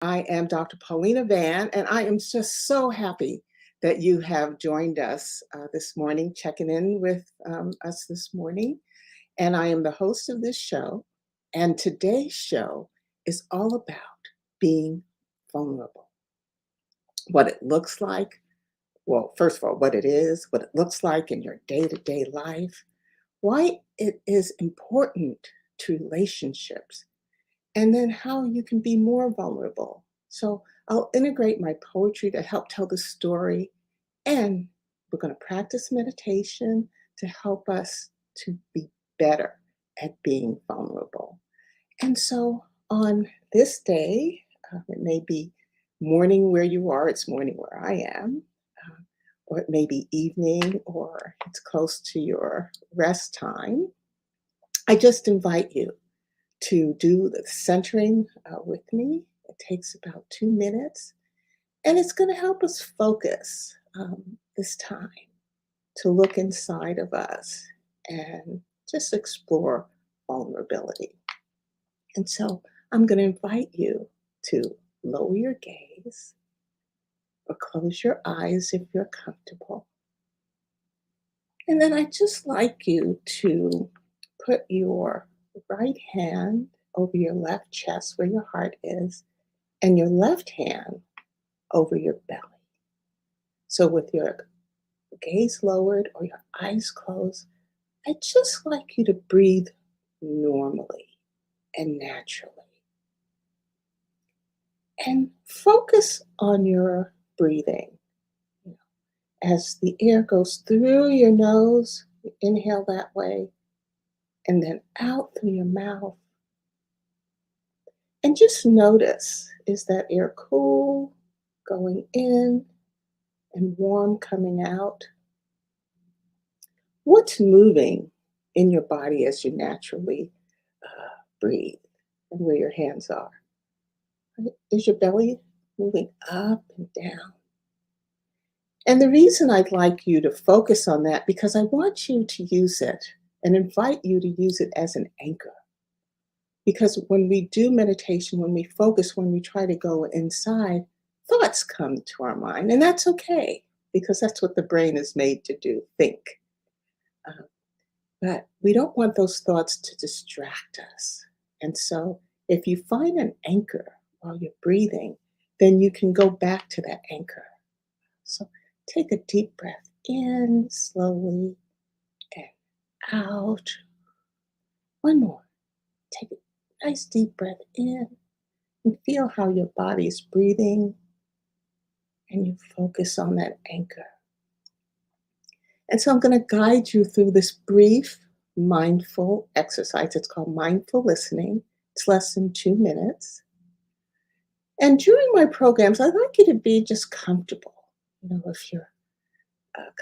I am Dr. Paulina Van, and I am just so happy that you have joined us this morning, checking in with us this morning. And I am the host of this show. And today's show is all about being vulnerable. What it looks like, well, first of all, what it is, what it looks like in your day to day life, why it is important to relationships, and then how you can be more vulnerable. So I'll integrate my poetry to help tell the story, and we're going to practice meditation to help us to be better at being vulnerable. And so on this day, it may be morning where you are, it's morning where I am, uh, or it may be evening, or it's close to your rest time. I just invite you to do the centering with me. It takes about 2 minutes, and it's going to help us focus this time to look inside of us and just explore vulnerability. And so I'm going to invite you to lower your gaze or close your eyes if you're comfortable. And then I'd just like you to put your right hand over your left chest where your heart is, and your left hand over your belly. So, with your gaze lowered or your eyes closed, I'd just like you to breathe normally and naturally. And focus on your breathing. You know, as the air goes through your nose, you inhale that way, and then out through your mouth. And just notice, is that air cool going in and warm coming out? What's moving in your body as you naturally breathe and where your hands are? Right? Is your belly moving up and down? And the reason I'd like you to focus on that, because I want you to use it and invite you to use it as an anchor. Because when we do meditation, when we focus, when we try to go inside, thoughts come to our mind. And that's okay, because that's what the brain is made to do, think. Uh, but we don't want those thoughts to distract us. And so if you find an anchor while you're breathing, then you can go back to that anchor. So take a deep breath in slowly and out. One more. Take a nice deep breath in and feel how your body is breathing, and you focus on that anchor. And so I'm going to guide you through this brief mindful exercise. It's called mindful listening. It's less than 2 minutes. And during my programs, I'd like you to be just comfortable. If you're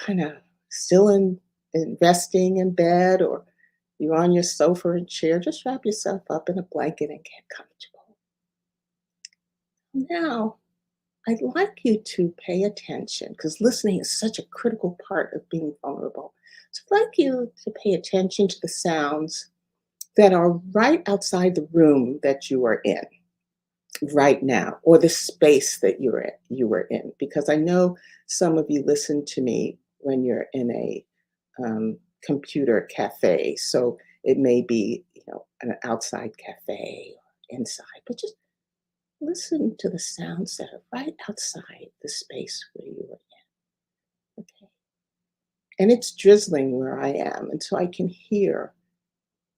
kind of still resting in bed, or you're on your sofa or chair, just wrap yourself up in a blanket and get comfortable. Now, I'd like you to pay attention, because listening is such a critical part of being vulnerable. So I'd like you to pay attention to the sounds that are right outside the room that you are in right now, or the space that you were in, because I know some of you listen to me when you're in a computer cafe. So it may be, an outside cafe or inside, but just listen to the sounds that are right outside the space where you are in. Okay. And it's drizzling where I am, and so I can hear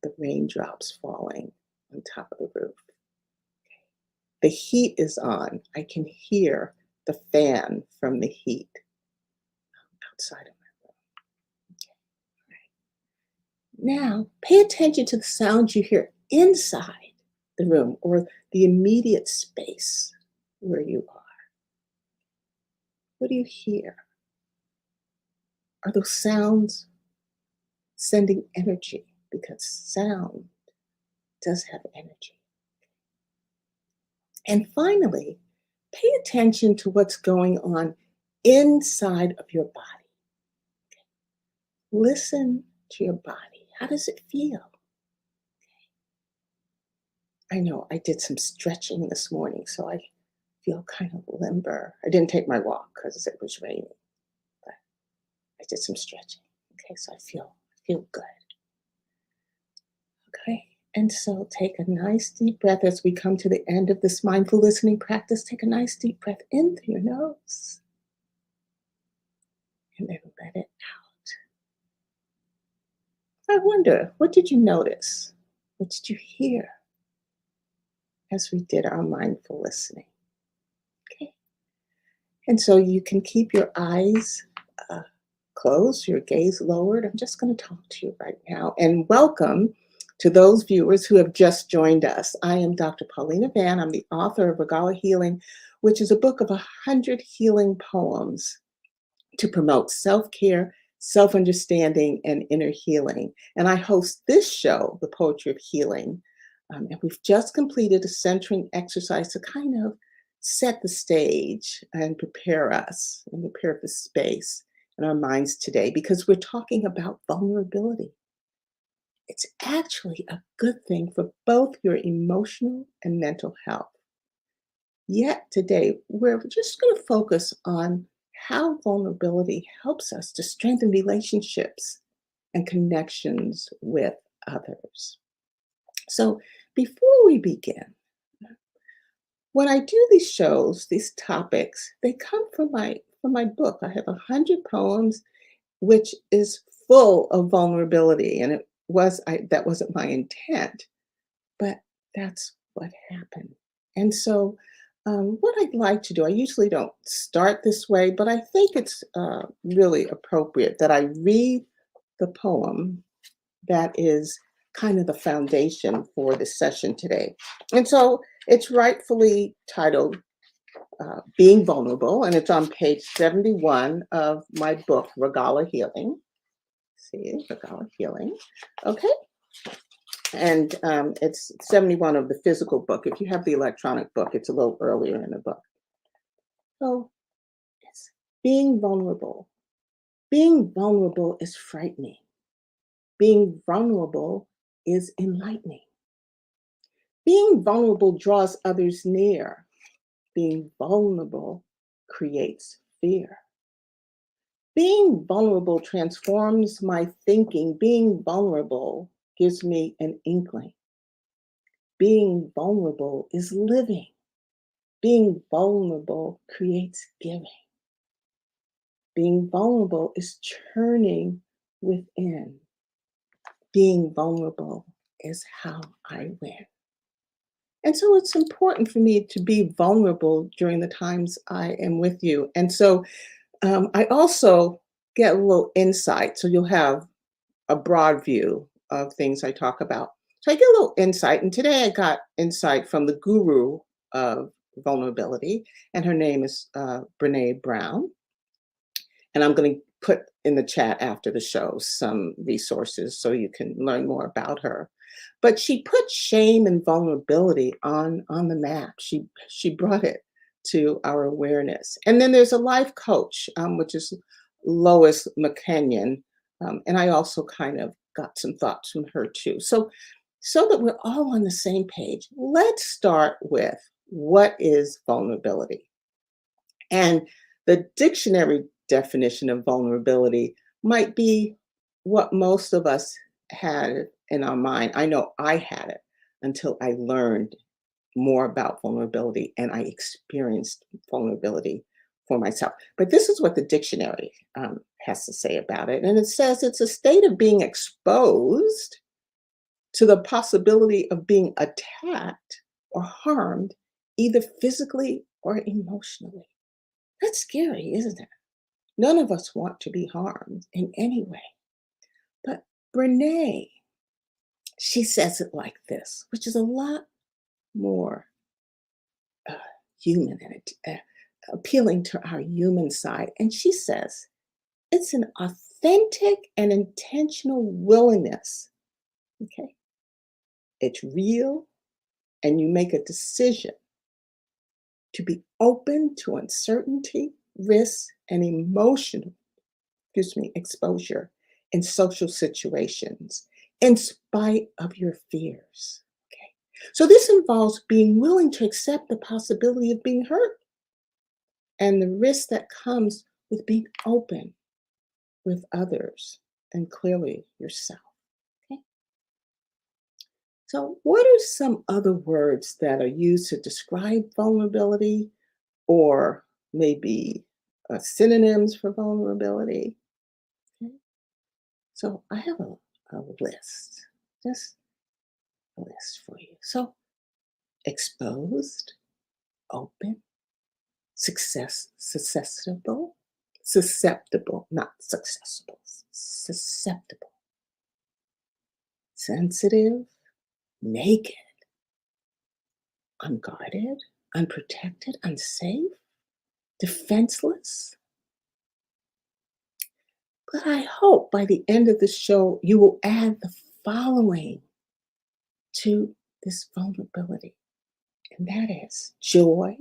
the raindrops falling on top of the roof. The heat is on. I can hear the fan from the heat outside of my room. Okay. Now, pay attention to the sounds you hear inside the room, or the immediate space where you are. What do you hear? Are those sounds sending energy? Because sound does have energy. And finally, pay attention to what's going on inside of your body. Listen to your body. How does it feel? I know I did some stretching this morning, so I feel kind of limber. I didn't take my walk because it was raining, but I did some stretching. Okay, so I feel good. Okay. And so take a nice deep breath as we come to the end of this mindful listening practice. Take a nice deep breath in through your nose and then let it out. I wonder, what did you notice? What did you hear as we did our mindful listening? Okay. And so you can keep your eyes uh, closed, your gaze lowered. I'm just going to talk to you right now. And welcome to those viewers who have just joined us. I am Dr. Paulina Van. I'm the author of Regala Healing, which is a book of 100 healing poems to promote self-care, self-understanding, and inner healing. And I host this show, The Poetry of Healing. And we've just completed a centering exercise to kind of set the stage and prepare us and prepare the space in our minds today because we're talking about vulnerability. It's actually a good thing for both your emotional and mental health. Yet today, we're just going to focus on how vulnerability helps us to strengthen relationships and connections with others. So, before we begin, when I do these shows, these topics, they come from my book. I have 100 poems, which is full of vulnerability, and that wasn't my intent, but that's what happened. And so, what I'd like to do, I usually don't start this way, but I think it's really appropriate that I read the poem that is kind of the foundation for this session today. And so it's rightfully titled Being Vulnerable, and it's on page 71 of my book, Regala Healing. See, Regala Healing. Okay. And it's 71 of the physical book. If you have the electronic book, it's a little earlier in the book. So it's being vulnerable. Being vulnerable is frightening. Being vulnerable is enlightening. Being vulnerable draws others near. Being vulnerable creates fear. Being vulnerable transforms my thinking. Being vulnerable gives me an inkling. Being vulnerable is living. Being vulnerable creates giving. Being vulnerable is churning within. Being vulnerable is how I win. And so it's important for me to be vulnerable during the times I am with you. And so I also get a little insight. So you'll have a broad view of things I talk about. So I get a little insight. And today I got insight from the guru of vulnerability, and her name is Brene Brown. And I'm going to put in the chat after the show some resources so you can learn more about her. But she put shame and vulnerability on the map. She brought it to our awareness. And then there's a life coach, which is Lois McKenyon. And I also kind of got some thoughts from her too. So that we're all on the same page, let's start with what is vulnerability? And the dictionary definition of vulnerability might be what most of us had in our mind. I know I had it until I learned more about vulnerability and I experienced vulnerability for myself. But this is what the dictionary has to say about it. And it says it's a state of being exposed to the possibility of being attacked or harmed, either physically or emotionally. That's scary, isn't it? None of us want to be harmed in any way. But Brene, she says it like this, which is a lot more uh, human and appealing to our human side. And she says, it's an authentic and intentional willingness. Okay. It's real, and you make a decision to be open to uncertainty, risk, and emotional, exposure in social situations in spite of your fears. Okay. So this involves being willing to accept the possibility of being hurt and the risk that comes with being open with others and clearly yourself. Okay. So, what are some other words that are used to describe vulnerability or maybe synonyms for vulnerability? Okay. So, I have a list, just a list for you. So, exposed, open, susceptible, not successful, susceptible, sensitive, naked, unguarded, unprotected, unsafe, defenseless. But I hope by the end of the show, you will add the following to this vulnerability, and that is joy,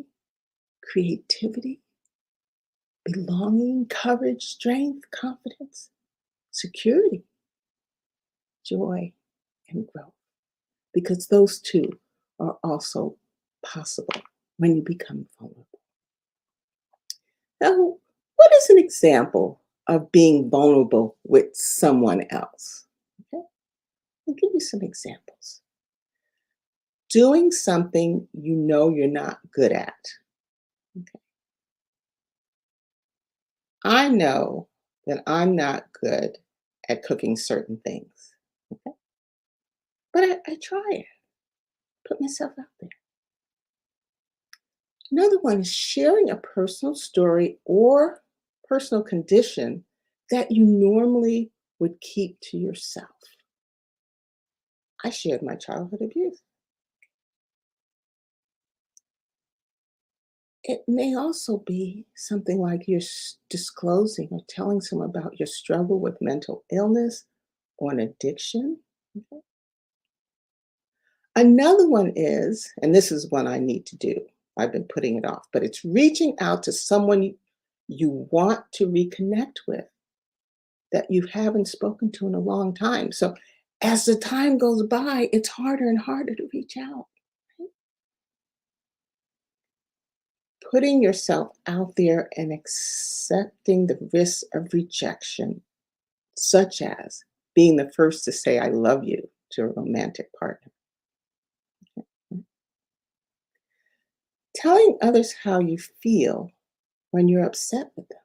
creativity, belonging, courage, strength, confidence, security, joy, and growth. Because those two are also possible when you become vulnerable. Now, what is an example of being vulnerable with someone else? Okay, I'll give you some examples. Doing something you know you're not good at. Okay. I know that I'm not good at cooking certain things, okay? But I try it, put myself out there. Another one is sharing a personal story or personal condition that you normally would keep to yourself. I shared my childhood abuse. It may also be something like you're disclosing or telling someone about your struggle with mental illness or an addiction. Okay. Another one is, and this is one I need to do, I've been putting it off, but it's reaching out to someone you want to reconnect with that you haven't spoken to in a long time. So as the time goes by, it's harder and harder to reach out. Right? Putting yourself out there and accepting the risk of rejection, such as being the first to say, I love you to a romantic partner. Telling others how you feel when you're upset with them.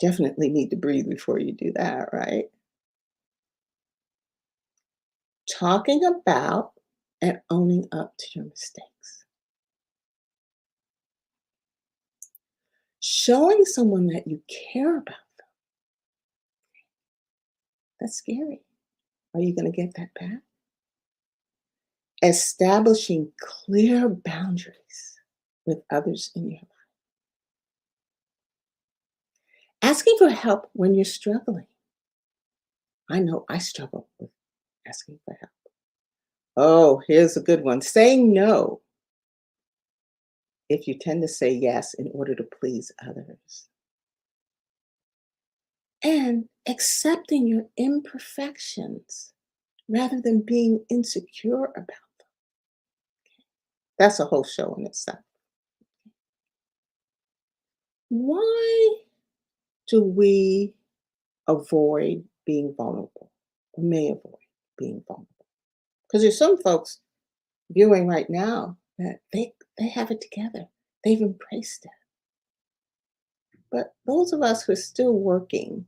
Definitely need to breathe before you do that, right? Talking about and owning up to your mistakes. Showing someone that you care about them. That's scary. Are you going to get that back? Establishing clear boundaries with others in your life. Asking for help when you're struggling. I know I struggle with asking for help. Oh, here's a good one. Saying no if you tend to say yes in order to please others. And accepting your imperfections rather than being insecure about them. That's a whole show in itself. Why do we avoid being vulnerable or may avoid being vulnerable? Because there's some folks viewing right now that they have it together. They've embraced it. But those of us who are still working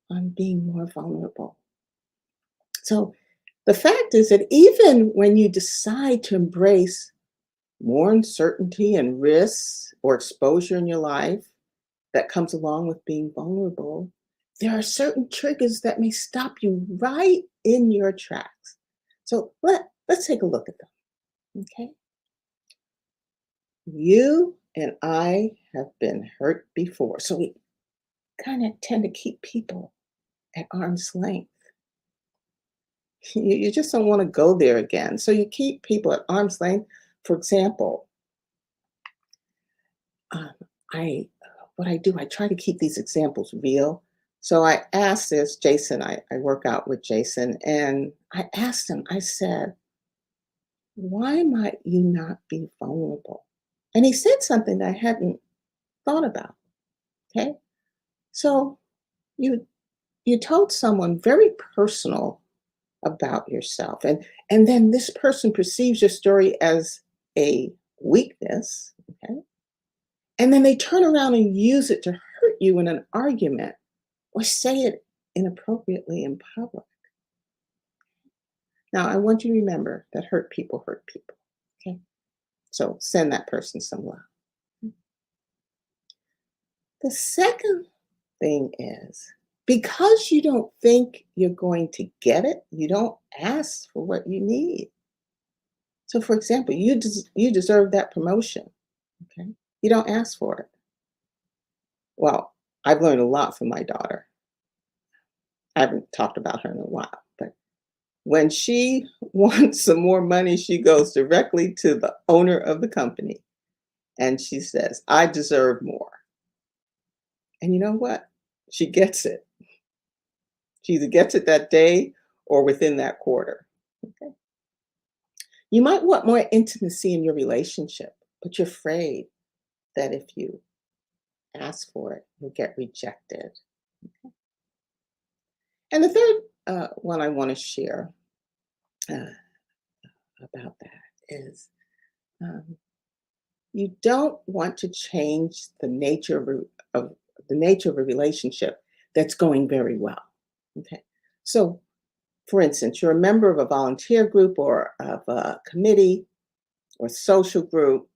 on being more vulnerable. So the fact is that even when you decide to embrace more uncertainty and risks or exposure in your life that comes along with being vulnerable, there are certain triggers that may stop you right in your tracks. So let's take a look at them. Okay. You and I have been hurt before. So we kind of tend to keep people at arm's length. You just don't want to go there again. So you keep people at arm's length. For example, um, I what I do, I try to keep these examples real. So I asked this, Jason, I work out with Jason, and I asked him, I said, why might you not be vulnerable And he said something that I hadn't thought about. Okay. So you you told someone very personal about yourself, and then this person perceives your story as a weakness, okay? And then they turn around and use it to hurt you in an argument or say it inappropriately in public. Now, I want you to remember that hurt people, okay? So send that person some love. The second thing is, because you don't think you're going to get it, you don't ask for what you need. So, for example, you deserve that promotion, okay? You don't ask for it. Well, I've learned a lot from my daughter. I haven't talked about her in a while, but when she wants some more money, she goes directly to the owner of the company and she says, "I deserve more." And you know what? She gets it. She either gets it that day or within that quarter. Okay. You might want more intimacy in your relationship, but you're afraid that if you ask for it, you'll get rejected. And the third one I want to share uh, about that is um, you don't want to change the nature of the nature of a relationship that's going very well. Okay, so for instance, you're a member of a volunteer group or of a committee or social group,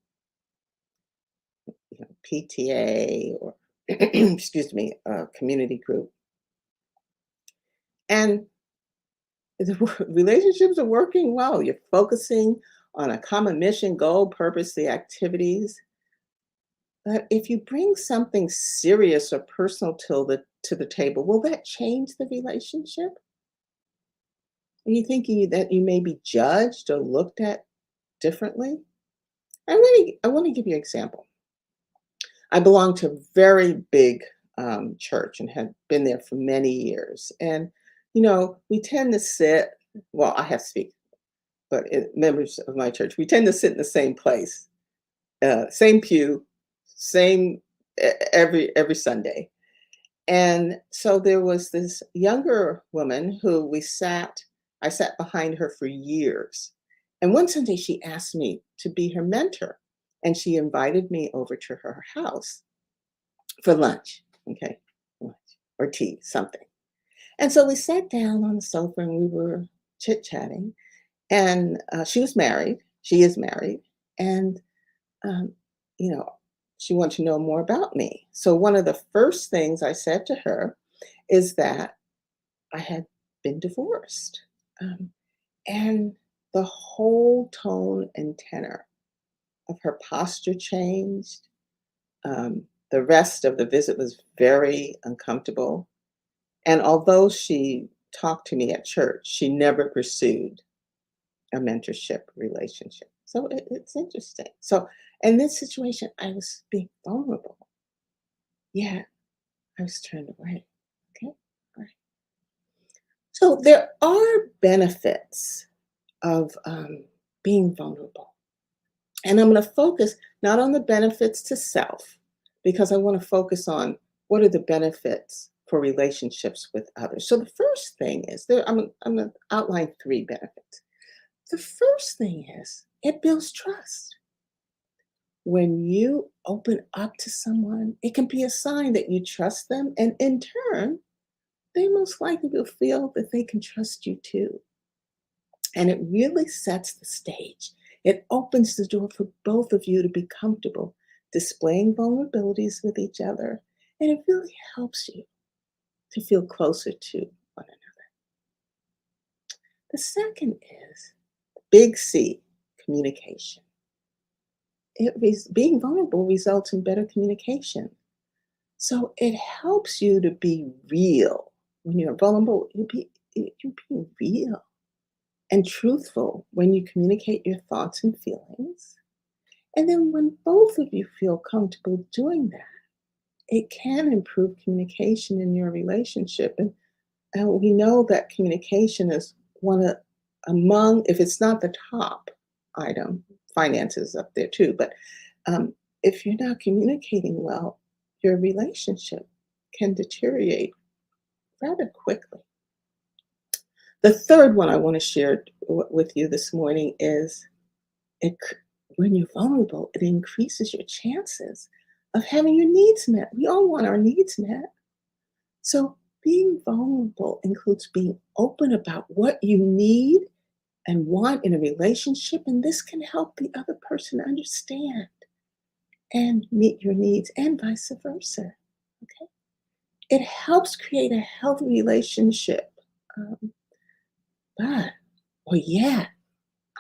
PTA or excuse me, a community group, and the relationships are working well. You're focusing on a common mission, goal, purpose, the activities. But if you bring something serious or personal to the table, will that change the relationship? Are you thinking that you may be judged or looked at differently? I want to give you an example. I belong to a very big church and have been there for many years. And, we tend to sit, well, I have to speak, but members of my church, we tend to sit in the same place, same pew, same every Sunday. And so there was this younger woman who I sat behind her for years. And one Sunday she asked me to be her mentor and she invited me over to her house for lunch. Okay, lunch or tea, something. And so we sat down on the sofa and we were chit chatting. And she was married. She is married. And, um, you know, she wanted to know more about me. So one of the first things I said to her is that I had been divorced. Um, and the whole tone and tenor of her posture changed. The rest of the visit was very uncomfortable. And although she talked to me at church, she never pursued a mentorship relationship. So it's interesting. So in this situation, I was being vulnerable. Yeah, I was turned away. Okay. All right. So there are benefits of being vulnerable. And I'm going to focus not on the benefits to self, because I want to focus on what are the benefits for relationships with others. So the first thing is I'm going to outline three benefits. The first thing is it builds trust. When you open up to someone, it can be a sign that you trust them. And in turn, they most likely will feel that they can trust you too. And it really sets the stage. It opens the door for both of you to be comfortable displaying vulnerabilities with each other. And it really helps you to feel closer to one another. The second is big C, communication. Being vulnerable results in better communication. So it helps you to be real. When you're vulnerable, you're being real and truthful when you communicate your thoughts and feelings. And then when both of you feel comfortable doing that, it can improve communication in your relationship. And we know that communication is one of among, if it's not the top item, finances up there too, but Um, if you're not communicating well, your relationship can deteriorate rather quickly. The third one I want to share with you this morning is it, when you're vulnerable, it increases your chances of having your needs met. We all want our needs met. So being vulnerable includes being open about what you need and want in a relationship, and this can help the other person understand and meet your needs, and vice versa. Okay, it helps create a healthy relationship. Um, but, well, yeah,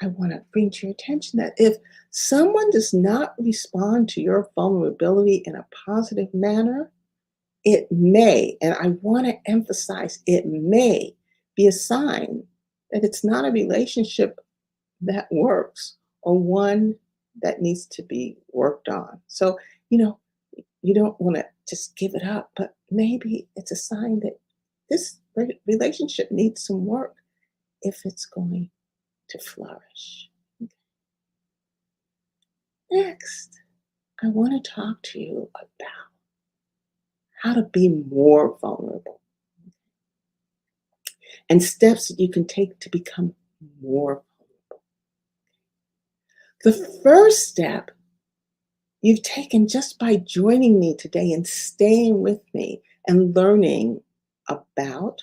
I want to bring to your attention that if someone does not respond to your vulnerability in a positive manner, it may, and I want to emphasize, it may be a sign that it's not a relationship that works or one that needs to be worked on. So, you know, you don't want to just give it up, but maybe it's a sign that this relationship needs some work if it's going to flourish. Next, I want to talk to you about how to be more vulnerable and steps that you can take to become more vulnerable. The first step you've taken just by joining me today and staying with me and learning about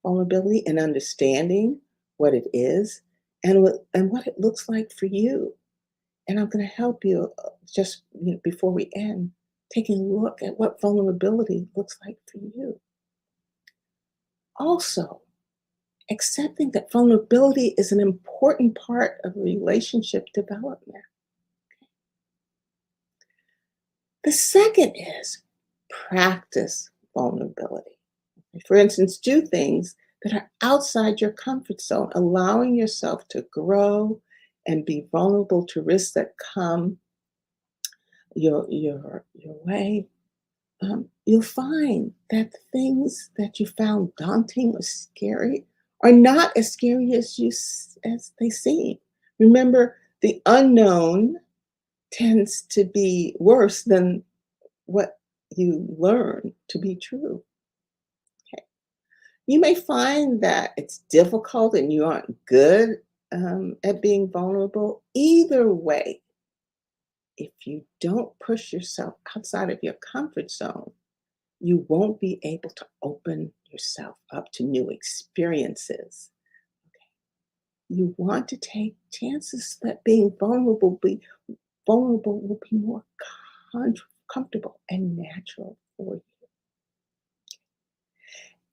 vulnerability and understanding what it is and what it looks like for you. And I'm going to help you just before we end, taking a look at what vulnerability looks like for you. Also, accepting that vulnerability is an important part of relationship development. The second is practice vulnerability. For instance, do things that are outside your comfort zone, allowing yourself to grow and be vulnerable to risks that come your way. You'll find that the things that you found daunting or scary are not as scary as they seem. Remember, the unknown tends to be worse than what you learn to be true. Okay. You may find that it's difficult and you aren't good at being vulnerable. Either way, if you don't push yourself outside of your comfort zone, you won't be able to open yourself up to new experiences. You want to take chances that being vulnerable will be more comfortable and natural for you.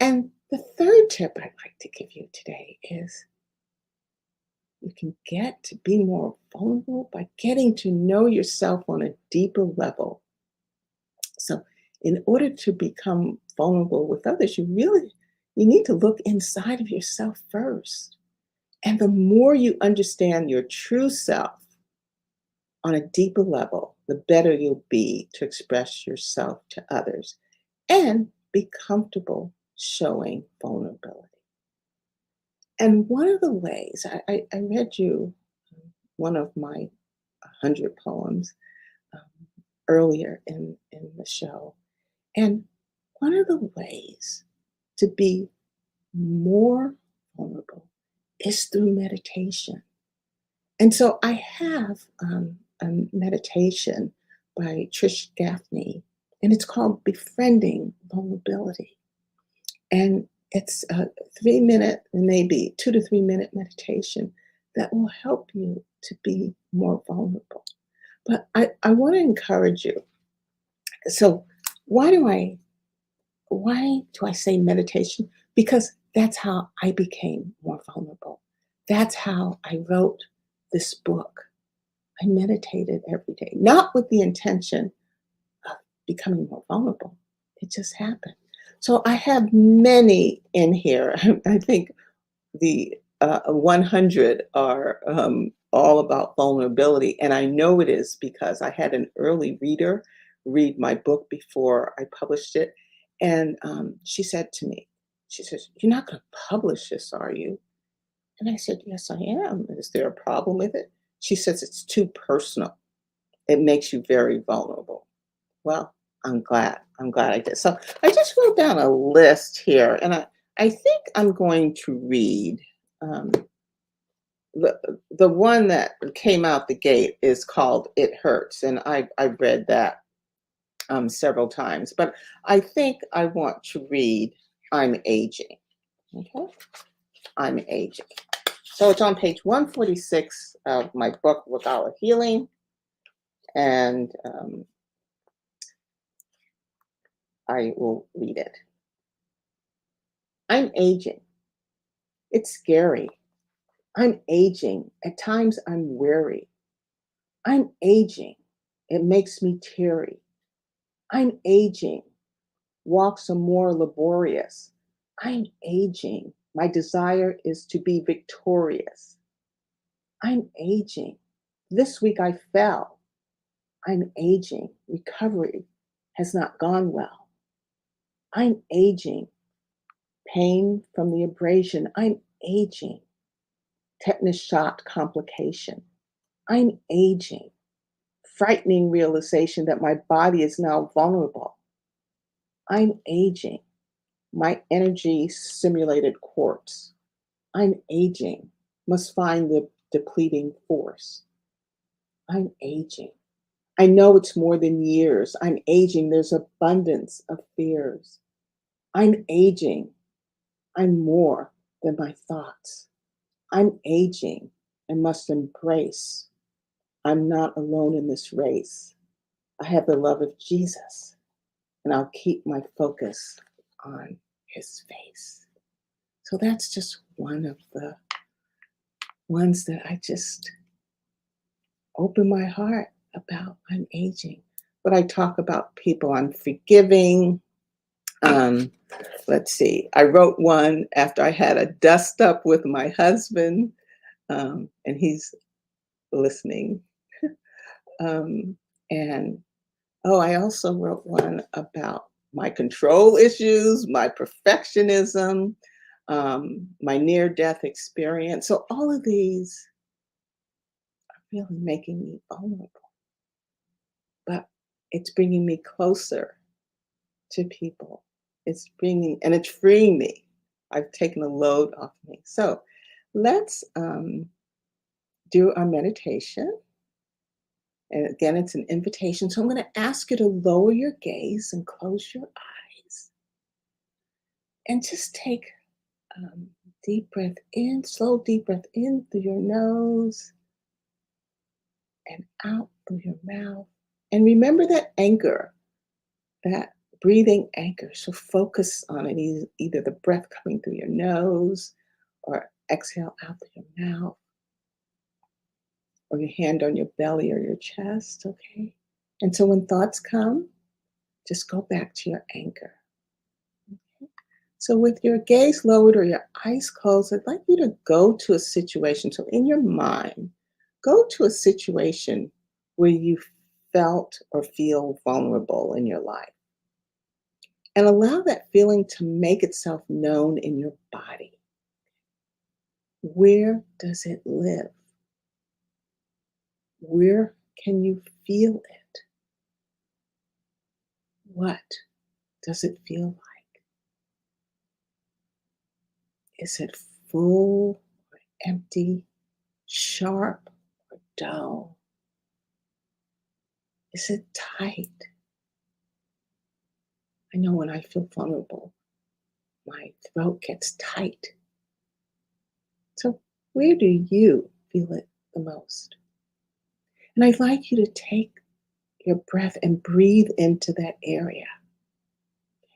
And the third tip I'd like to give you today is you can get to be more vulnerable by getting to know yourself on a deeper level. So, in order to become vulnerable with others, you need to look inside of yourself first. And the more you understand your true self on a deeper level, the better you'll be to express yourself to others and be comfortable showing vulnerability. And one of the ways I read you one of my 100 poems um, earlier in the show. And one of the ways to be more vulnerable is through meditation. And so I have a meditation by Trish Gaffney, and it's called Befriending Vulnerability. And it's a 3 minute, maybe 2 to 3 minute meditation that will help you to be more vulnerable. But I want to encourage you. So why do I say meditation? Because that's how I became more vulnerable. That's how I wrote this book. I meditated every day, not with the intention of becoming more vulnerable. It just happened. So I have many in here. I think the 100 are all about vulnerability. And I know it is because I had an early reader read my book before I published it. And she said to me, she says, "You're not going to publish this, are you?" And I said, "Yes, I am. Is there a problem with it?" She says, "It's too personal." it makes you very vulnerable. Well, I'm glad. I'm glad I did. So I just wrote down a list here, and I think I'm going to read. Um, the one that came out the gate is called "It Hurts," and I read that several times. But I think I want to read "I'm Aging." Okay, I'm aging. So it's on page 146 of my book, Without Healing, and I will read it. I'm aging. It's scary. I'm aging. At times I'm weary. I'm aging. It makes me teary. I'm aging. Walks are more laborious. I'm aging. My desire is to be victorious. I'm aging. This week I fell. I'm aging. Recovery has not gone well. I'm aging. Pain from the abrasion. I'm aging. Tetanus shot complication. I'm aging. Frightening realization that my body is now vulnerable. I'm aging. My energy simulated corpse. I'm aging. Must find the depleting force. I'm aging. I know it's more than years. I'm aging. There's abundance of fears. I'm aging. I'm more than my thoughts. I'm aging and must embrace. I'm not alone in this race. I have the love of Jesus, and I'll keep my focus on his face. So that's just one of the ones that I just open my heart about. I'm aging. But I talk about people I'm forgiving. Um, let's see. I wrote one after I had a dust up with my husband, and he's listening. Um, and I also wrote one about my control issues, my perfectionism, my near death experience. So, all of these are really making me vulnerable, but it's bringing me closer to people. And it's freeing me. I've taken a load off me. So, let's do our meditation. And again, it's an invitation. So, I'm going to ask you to lower your gaze and close your eyes and just take deep breath in, slow deep breath in through your nose and out through your mouth. And remember that anchor, that breathing anchor. So focus on it, either the breath coming through your nose or exhale out through your mouth or your hand on your belly or your chest, okay? And so when thoughts come, just go back to your anchor. So, with your gaze lowered or your eyes closed, I'd like you to go to a situation. So, in your mind, go to a situation where you felt or feel vulnerable in your life and allow that feeling to make itself known in your body. Where does it live? Where can you feel it? What does it feel like? Is it full or empty, sharp or dull? Is it tight? I know when I feel vulnerable, my throat gets tight. So, where do you feel it the most? And I'd like you to take your breath and breathe into that area.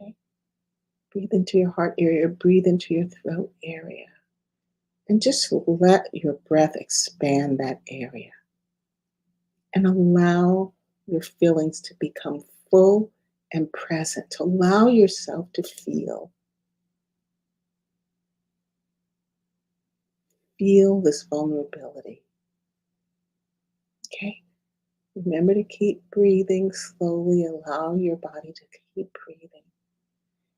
Okay? Breathe into your heart area, breathe into your throat area. And just let your breath expand that area. And allow your feelings to become full and present. To allow yourself to feel. Feel this vulnerability. Okay? Remember to keep breathing slowly. Allow your body to keep breathing.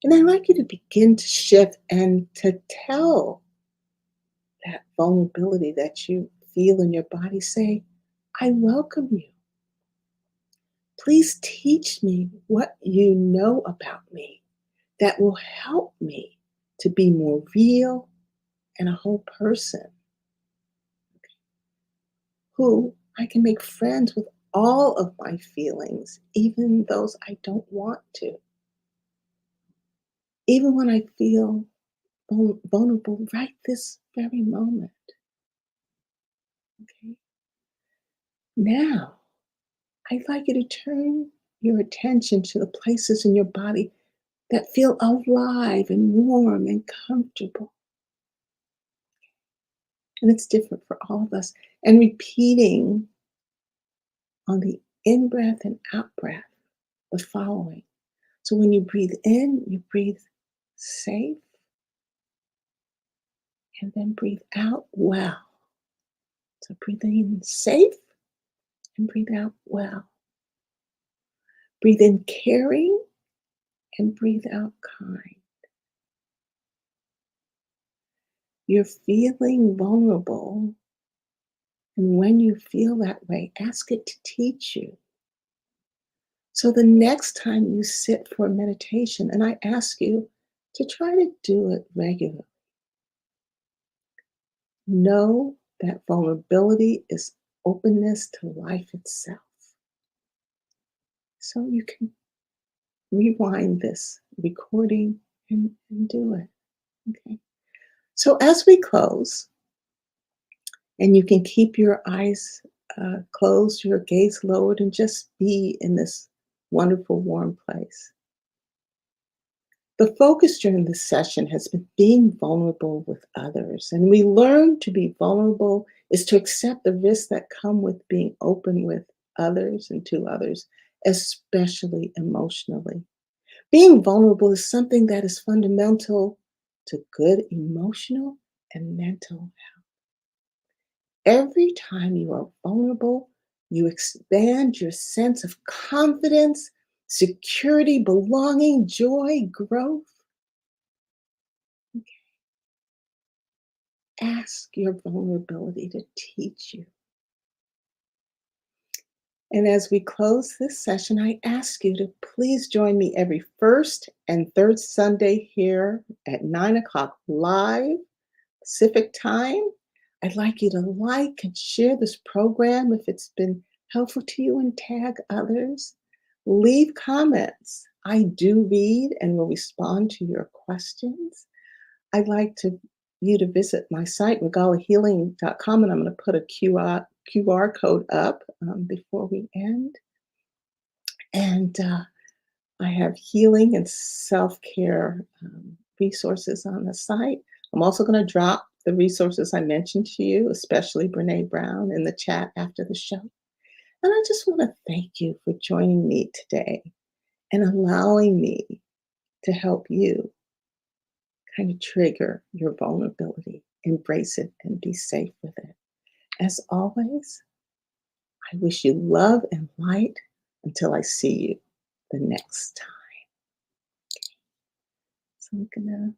And I'd like you to begin to shift and to tell that vulnerability that you feel in your body. Say, I welcome you. Please teach me what you know about me that will help me to be more real and a whole person who I can make friends with all of my feelings, even those I don't want to, even when I feel vulnerable right this very moment. Okay. Now, I'd like you to turn your attention to the places in your body that feel alive and warm and comfortable. And it's different for all of us. And repeating on the in breath and out breath the following. So when you breathe in, you breathe safe and then breathe out well. So breathe in safe and breathe out well. Breathe in caring and breathe out kind. You're feeling vulnerable. And when you feel that way, ask it to teach you. So the next time you sit for meditation, and I ask you to try to do it regularly, know that vulnerability is openness to life itself. So you can rewind this recording and do it. Okay. So as we close, and you can keep your eyes closed, your gaze lowered, and just be in this wonderful, warm place. The focus during this session has been being vulnerable with others. And we learn to be vulnerable is to accept the risks that come with being open with others and to others, especially emotionally. Being vulnerable is something that is fundamental to good emotional and mental. Every time you are vulnerable, you expand your sense of confidence, security, belonging, joy, growth. Ask your vulnerability to teach you. And as we close this session, I ask you to please join me every first and third Sunday here at 9 o'clock live Pacific time. I'd like you to like and share this program if it's been helpful to you and tag others. Leave comments. I do read and will respond to your questions. I'd like you to visit my site, regalahealing.com, and I'm going to put a QR code up before we end. And I have healing and self care resources on the site. I'm also going to drop the resources I mentioned to you, especially Brene Brown, in the chat after the show. And I just want to thank you for joining me today and allowing me to help you kind of trigger your vulnerability, embrace it, and be safe with it. As always, I wish you love and light until I see you the next time. So I'm gonna